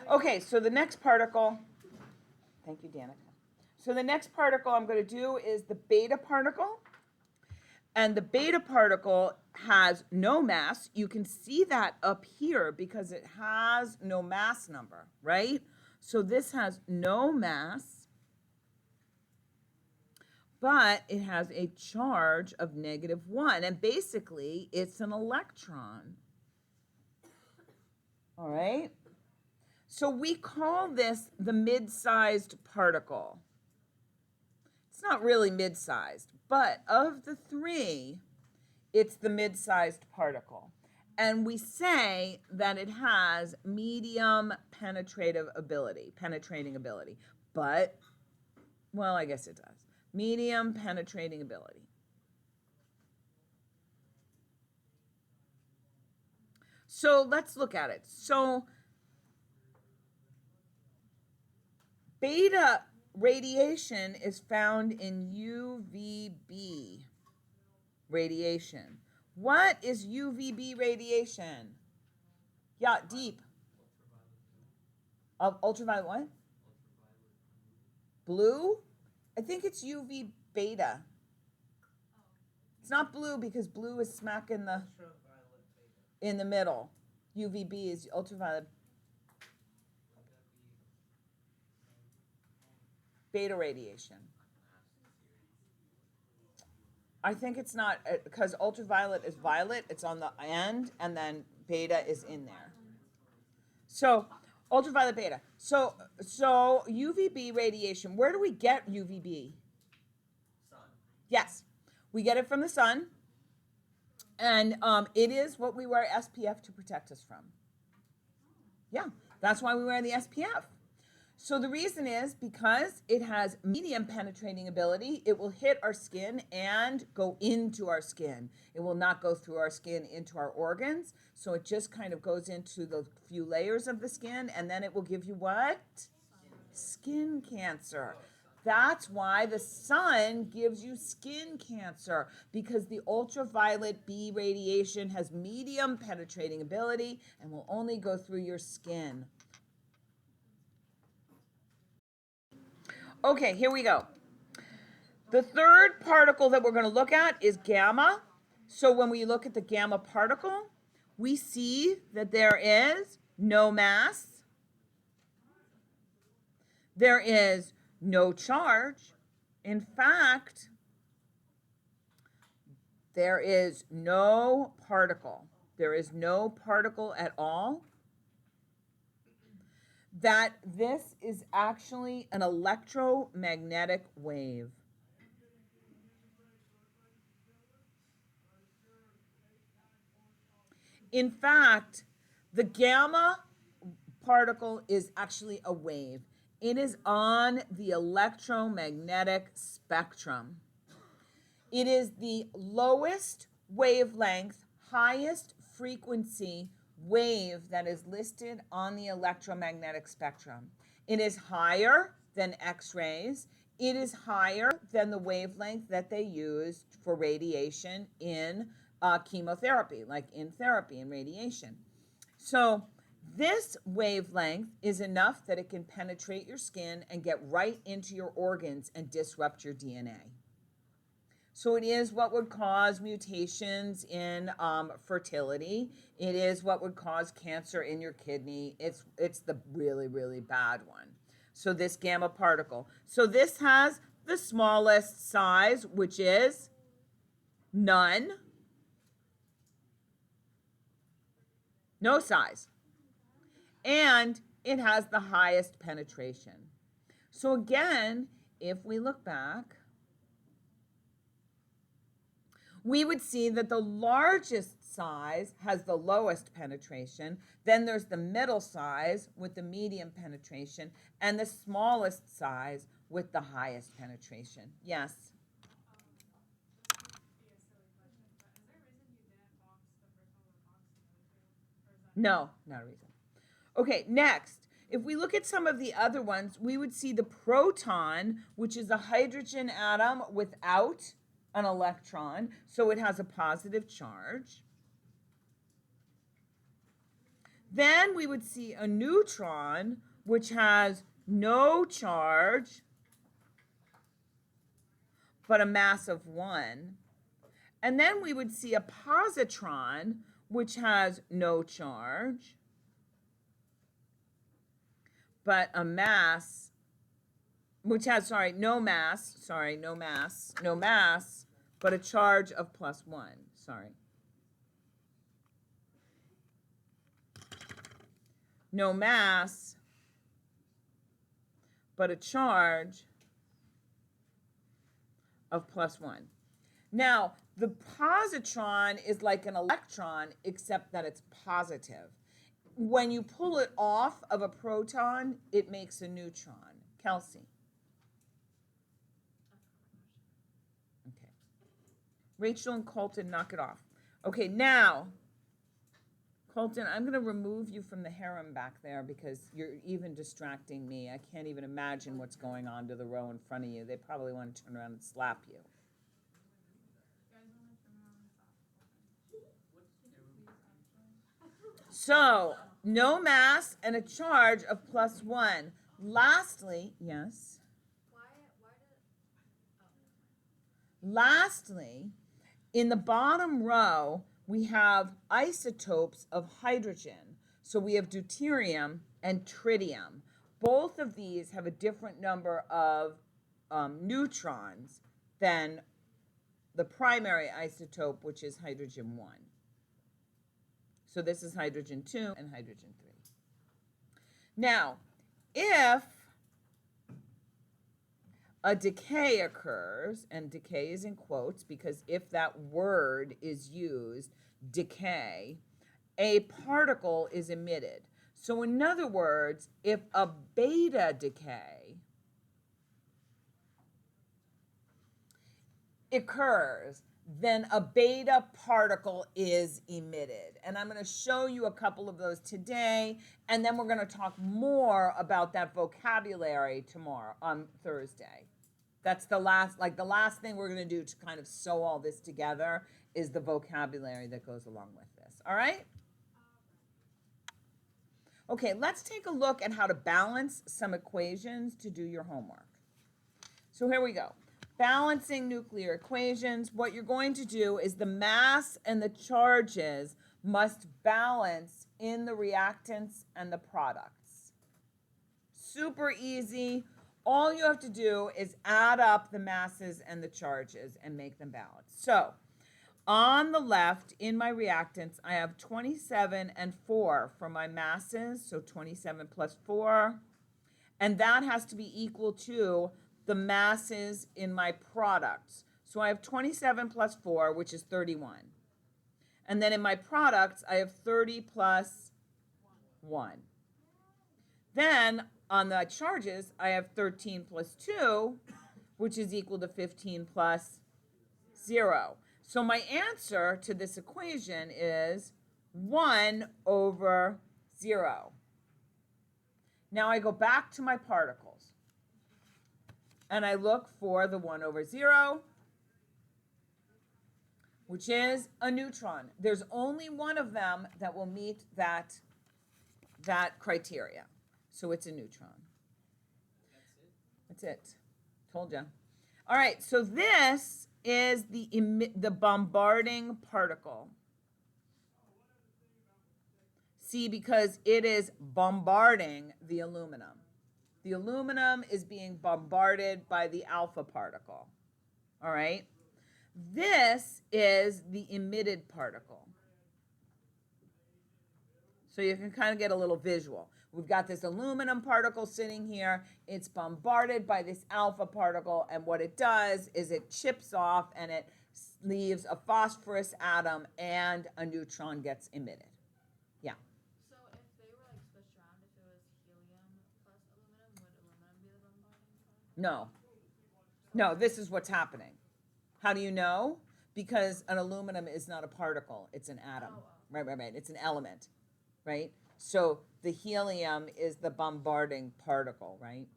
Okay, so the next particle, thank you, Danica. So the next particle I'm going to do is the beta particle. And the beta particle has no mass. You can see that up here because it has no mass number, right? So this has no mass, but it has a charge of -1. And basically, it's an electron. All right? So we call this the mid-sized particle. It's not really mid-sized, but of the three, it's the mid-sized particle. And we say that it has medium penetrating ability. But, well, I guess it does. Medium penetrating ability. So let's look at it. So beta radiation is found in UVB radiation. What is UVB radiation? Yeah, deep. Of ultraviolet what? Blue? I think it's UV beta. It's not blue because blue is smack in the middle. UVB is ultraviolet beta radiation. I think it's not, because ultraviolet is violet, it's on the end, and then beta is in there. So ultraviolet beta. So UVB radiation, where do we get UVB? Sun. Yes, we get it from the sun, and it is what we wear SPF to protect us from. Yeah, that's why we wear the SPF. So the reason is because it has medium penetrating ability, it will hit our skin and go into our skin. It will not go through our skin into our organs. So it just kind of goes into the few layers of the skin, and then it will give you what? Skin cancer. That's why the sun gives you skin cancer, because the ultraviolet B radiation has medium penetrating ability and will only go through your skin. Okay, here we go. The third particle that we're going to look at is gamma. So when we look at the gamma particle, we see that there is no mass. There is no charge. In fact, there is no particle. There is no particle at all. That this is actually an electromagnetic wave. In fact, the gamma particle is actually a wave. It is on the electromagnetic spectrum. It is the lowest wavelength, highest frequency wave that is listed on the electromagnetic spectrum. It is higher than X-rays. It is higher than the wavelength that they use for radiation in chemotherapy, like in therapy and radiation. So this wavelength is enough that it can penetrate your skin and get right into your organs and disrupt your DNA. So it is what would cause mutations in fertility. It is what would cause cancer in your kidney. It's the really, really bad one. So this gamma particle. So this has the smallest size, which is none. No size. And it has the highest penetration. So again, if we look back, we would see that the largest size has the lowest penetration. Then there's the middle size with the medium penetration, and the smallest size with the highest penetration. Yes? No, not a reason. Okay, next. If we look at some of the other ones, we would see the proton, which is a hydrogen atom without an electron, so it has a positive charge. Then we would see a neutron, which has no charge, but a mass of 1. And then we would see a positron, which has no charge, but a mass, which has, no mass, but a charge of +1, No mass, but a charge of +1. Now, the positron is like an electron, except that it's positive. When you pull it off of a proton, it makes a neutron. Kelsey. Okay. Rachel and Colton, knock it off. Okay, now, Colton, I'm going to remove you from the harem back there because you're even distracting me. I can't even imagine what's going on to the row in front of you. They probably want to turn around and slap you. So, no mass and a charge of +1. Lastly, yes? Lastly, in the bottom row, we have isotopes of hydrogen. So we have deuterium and tritium. Both of these have a different number of neutrons than the primary isotope, which is hydrogen 1. So this is hydrogen 2 and hydrogen 3. Now, if a decay occurs, and decay is in quotes because if that word is used, decay, a particle is emitted. So in other words, if a beta decay occurs, then a beta particle is emitted. And I'm going to show you a couple of those today, and then we're going to talk more about that vocabulary tomorrow, on Thursday. That's the last thing we're going to do to kind of sew all this together is the vocabulary that goes along with this. All right? Okay, let's take a look at how to balance some equations to do your homework. So here we go. Balancing nuclear equations. What you're going to do is the mass and the charges must balance in the reactants and the products. Super easy. All you have to do is add up the masses and the charges and make them balance. So on the left, in my reactants, I have 27 and 4 for my masses, so 27 plus 4. And that has to be equal to the masses in my products. So I have 27 plus 4, which is 31. And then in my products, I have 30 plus 1. Then on the charges, I have 13 plus 2, which is equal to 15 plus 0. So my answer to this equation is 1 over 0. Now I go back to my particles. And I look for the 1 over 0, which is a neutron. There's only one of them that will meet that criteria. So it's a neutron. That's it. Told you. All right, so this is the bombarding particle. See, because it is bombarding the aluminum. The aluminum is being bombarded by the alpha particle. All right? This is the emitted particle. So you can kind of get a little visual. We've got this aluminum particle sitting here. It's bombarded by this alpha particle, and what it does is it chips off and it leaves a phosphorus atom and a neutron gets emitted. Yeah. So if they were like switched around, if it was helium plus aluminum, would aluminum be the bombarding part? No, this is what's happening. How do you know? Because an aluminum is not a particle, it's an atom. Right. It's an element, right? So the helium is the bombarding particle, right?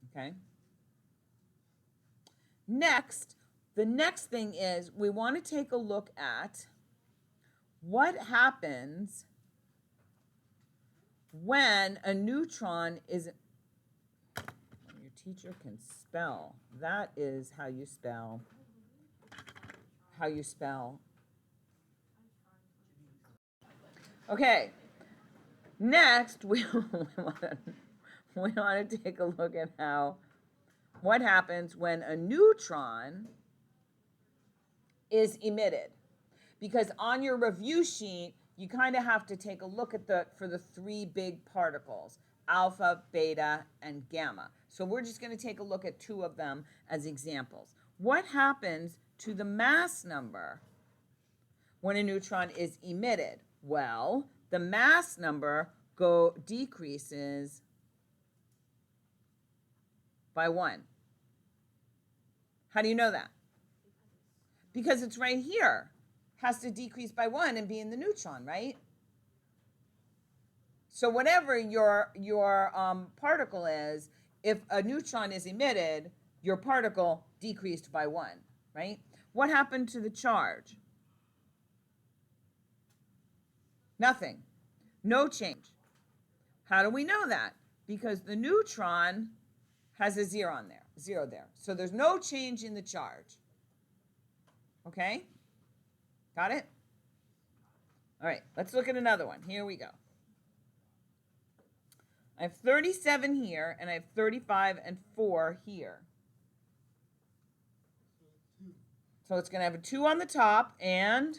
Okay. Next, the next thing is we want to take a look at what happens when a neutron is, your teacher can spell. That is how you spell. Okay. Next, we want to take a look at what happens when a neutron is emitted. Because on your review sheet, you kind of have to take a look at for the three big particles, alpha, beta, and gamma. So we're just going to take a look at two of them as examples. What happens to the mass number when a neutron is emitted? Well, the mass number decreases by 1. How do you know that? Because it's right here. Has to decrease by 1 and be in the neutron, right? So whatever your particle is, if a neutron is emitted, your particle decreased by 1, right? What happened to the charge? Nothing. No change. How do we know that? Because the neutron has a 0 there. So there's no change in the charge. Okay? Got it? All right, let's look at another one. Here we go. I have 37 here, and I have 35 and 4 here. So it's going to have a 2 on the top and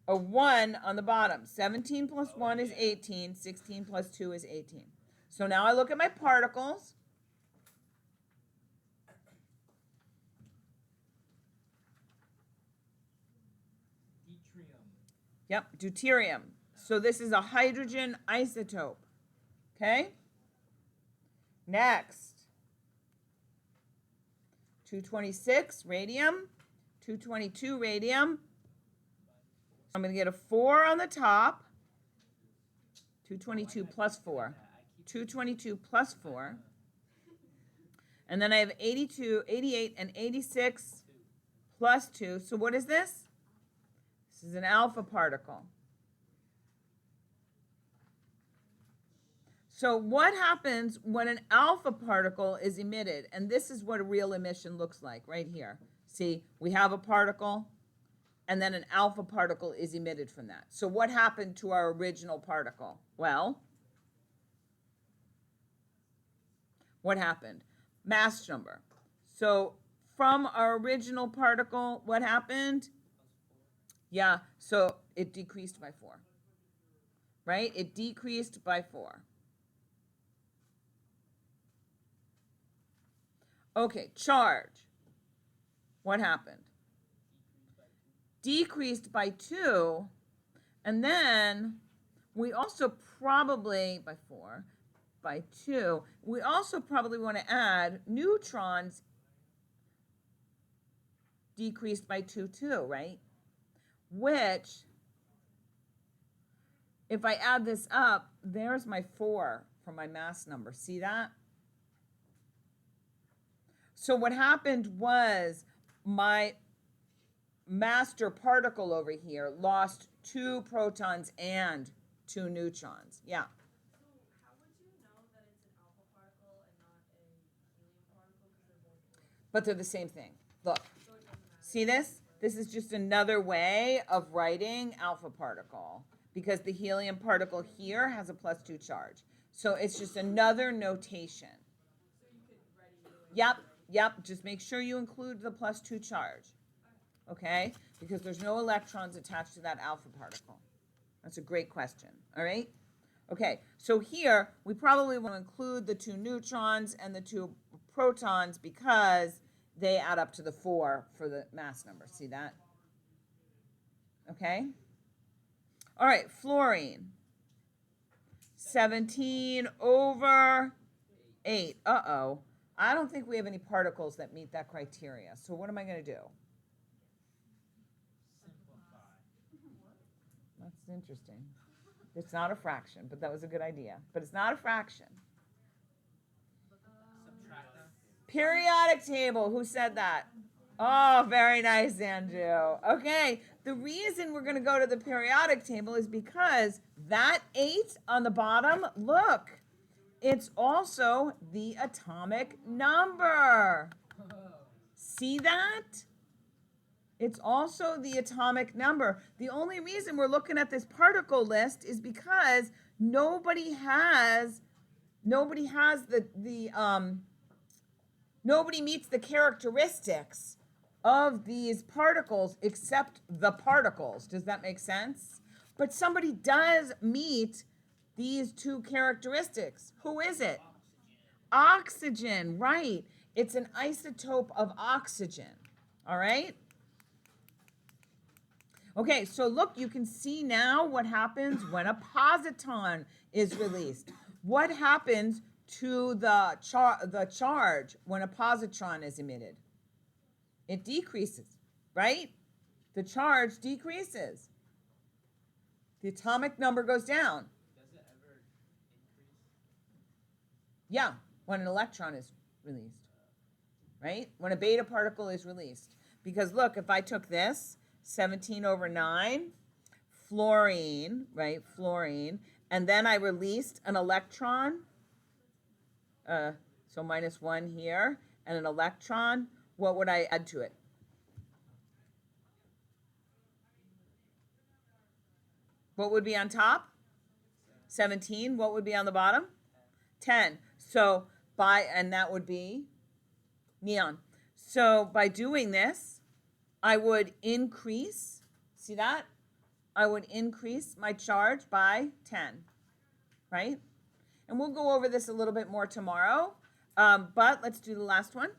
a 1 on the bottom. 17 plus 1 is 18. 16 plus 2 is 18. So now I look at my particles. Yep, deuterium. So this is a hydrogen isotope. Okay? Next. 226, radium. 222, radium. I'm going to get a 4 on the top. 222 plus 4. 222 plus 4. And then I have 82, 88, and 86 plus 2. So what is this? This is an alpha particle. So what happens when an alpha particle is emitted? And this is what a real emission looks like right here. See, we have a particle, and then an alpha particle is emitted from that. So what happened to our original particle? Well, what happened? Mass number. So from our original particle, what happened? Yeah, so it decreased by 4, right? It decreased by 4. Okay, charge. What happened? Decreased by 2, and then we also probably, by 4, by 2, we also probably want to add neutrons decreased by 2 too, right? Which, if I add this up, there's my 4 for my mass number. See that? So what happened was my master particle over here lost 2 protons and 2 neutrons. Yeah. So how would you know that it's an alpha particle and not a helium particle? Because they're both. But they're the same thing. Look. So it doesn't matter. See this? This is just another way of writing alpha particle, because the helium particle here has a +2 charge. So it's just another notation. So you could write it either way. Yep. Just make sure you include the +2 charge. Okay? Because there's no electrons attached to that alpha particle. That's a great question. All right? Okay, so here we probably want to include the 2 neutrons and the 2 protons because they add up to the 4 for the mass number. See that? Okay? All right, fluorine. 17 over 8. Uh-oh. I don't think we have any particles that meet that criteria. So what am I going to do? That's interesting. It's not a fraction, but that was a good idea. But it's not a fraction. Subtract them. Periodic table. Who said that? Oh, very nice, Andrew. Okay, the reason we're going to go to the periodic table is because that 8 on the bottom, look, it's also the atomic number. See that? It's also the atomic number. The only reason we're looking at this particle list is because nobody has nobody meets the characteristics of these particles except the particles. Does that make sense? But somebody does meet these two characteristics. Who is it? Oxygen, right. It's an isotope of oxygen. All right? Okay, so look, you can see now what happens when a positron is released. What happens to the charge when a positron is emitted? It decreases, right? The charge decreases. The atomic number goes down. Does it ever increase? Yeah, when an electron is released, right? When a beta particle is released. Because look, if I took this, 17/9, fluorine, right, fluorine, and then I released an electron, so -1 here, and an electron, what would I add to it? What would be on top? 17. What would be on the bottom? 10. So and that would be neon. So by doing this, I would increase, see that? I would increase my charge by 10, right? And we'll go over this a little bit more tomorrow, but let's do the last one.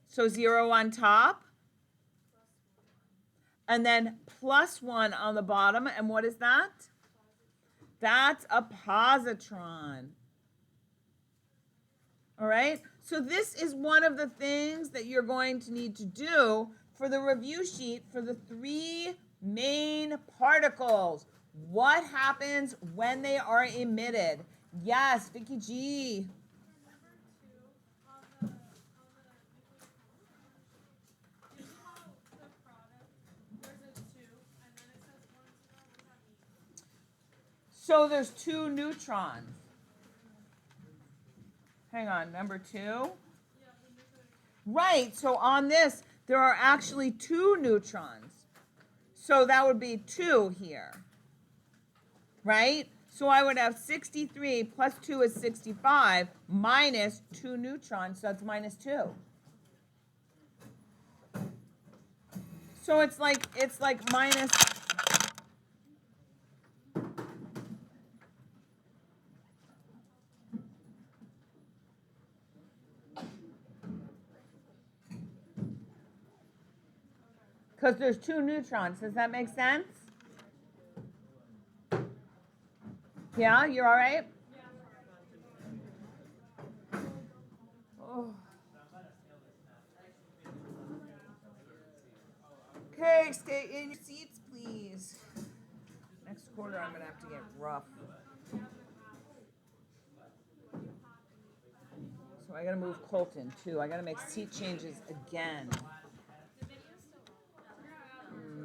So 0 on top, and then +1 on the bottom, and what is that? That's a positron. All right, so this is one of the things that you're going to need to do for the review sheet for the 3 main particles. What happens when they are emitted? Yes, Vicky G. So there's 2 neutrons. Hang on, number 2? Right, so on this, there are actually 2 neutrons. So that would be 2 here, right? So I would have 63 plus 2 is 65 minus 2 neutrons, so that's -2. So it's like minus. Because there's 2 neutrons. Does that make sense? Yeah, you're all right? Oh. Okay, stay in your seats, please. Next quarter, I'm going to have to get rough. So I got to move Colton, too. I got to make seat changes again.